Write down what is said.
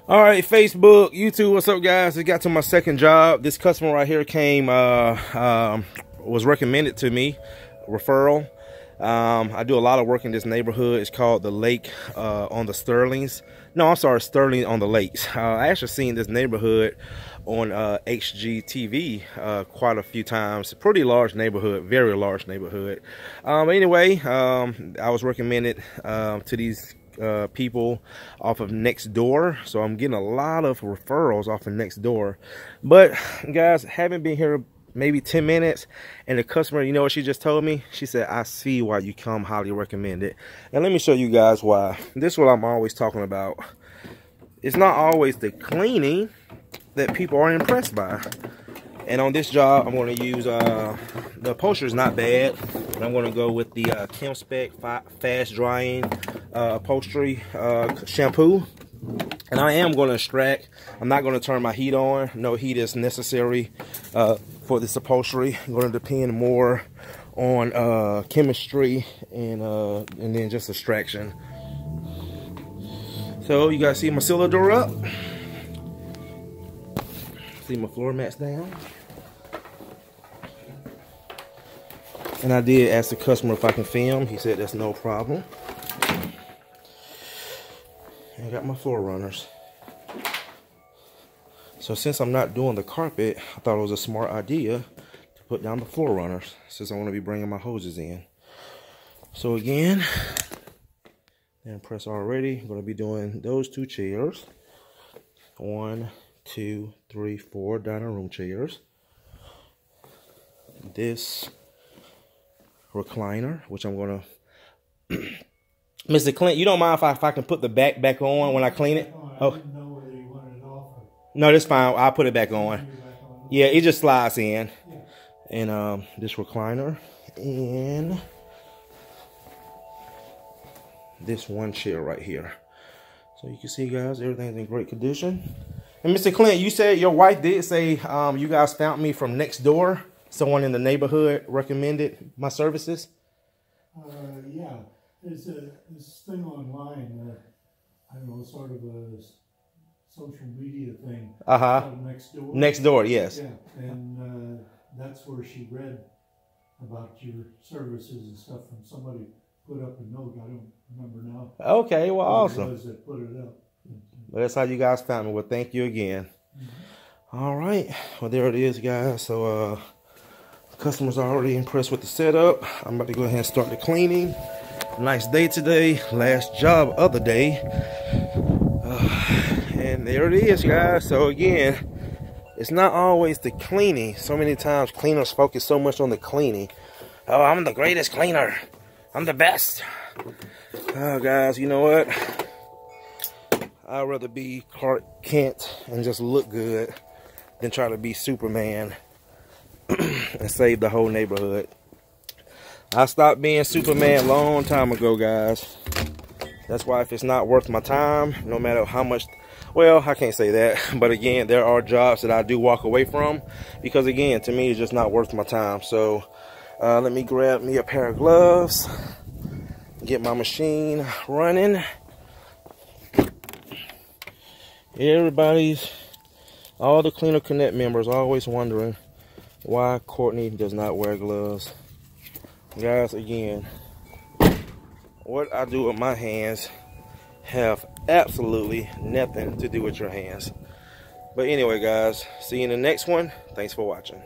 All right, Facebook, YouTube, what's up, guys? I got to my second job. This customer right here came, was recommended to me, referral. I do a lot of work in this neighborhood. It's called the Lake on the Sterlings. No, I'm sorry, Sterling on the Lakes. I actually seen this neighborhood on HGTV quite a few times. Pretty large neighborhood, very large neighborhood. But anyway, I was recommended to these people off of Nextdoor, so I'm getting a lot of referrals off of Nextdoor. But guys, haven't been here maybe 10 minutes, and the customer, you know what she just told me? She said, I see why you come, highly recommend it. And let me show you guys why. This is what I'm always talking about. It's not always the cleaning that people are impressed by. And on this job, I'm going to use, the upholstery is not bad, but I'm going to go with the ChemSpec fast drying upholstery shampoo. And I am going to extract. I'm not going to turn my heat on. No heat is necessary for this upholstery. I'm going to depend more on chemistry and then just extraction. So you guys see my cellar door up. See my floor mats down. And I did ask the customer if I can film. He said that's no problem. And I got my floor runners. So since I'm not doing the carpet, I thought it was a smart idea to put down the floor runners since I want to be bringing my hoses in. So again, and press already. I'm going to be doing those two chairs. 1, 2, 3, 4 dining room chairs. This recliner, which I'm going to... Mr. Clint, you don't mind if I can put the back on when I clean it? I didn't know whether you wanted it off. No, that's fine. I'll put it back on. Yeah, it just slides in. Yeah. And this recliner. And this one chair right here. So you can see, guys, everything's in great condition. And Mr. Clint, you said your wife did say you guys found me from Nextdoor. Someone in the neighborhood recommended my services. Yeah, there's this thing online. I don't know, sort of a social media thing. Nextdoor. Nextdoor, yes. Yeah, and that's where she read about your services and stuff, and somebody put up a note. I don't remember now. Okay, well, awesome. It was that put it up. Well, that's how you guys found me. Well, thank you again. All right. Well, there it is, guys. So, customers are already impressed with the setup. I'm about to go ahead and start the cleaning. Nice day today. Last job of the day. And there it is, guys. So, again, it's not always the cleaning. So many times cleaners focus so much on the cleaning. Oh, I'm the greatest cleaner. I'm the best. Oh, guys, you know what? I'd rather be Clark Kent and just look good than try to be Superman and save the whole neighborhood. I stopped being Superman a long time ago, guys. That's why if it's not worth my time, no matter how much, well, I can't say that. But again, there are jobs that I do walk away from because, again, to me, it's just not worth my time. So let me grab me a pair of gloves, get my machine running. All the Cleaner Connect members always wondering why Courtney does not wear gloves. Guys, again, what I do with my hands have absolutely nothing to do with your hands. But anyway, guys, see you in the next one. Thanks for watching.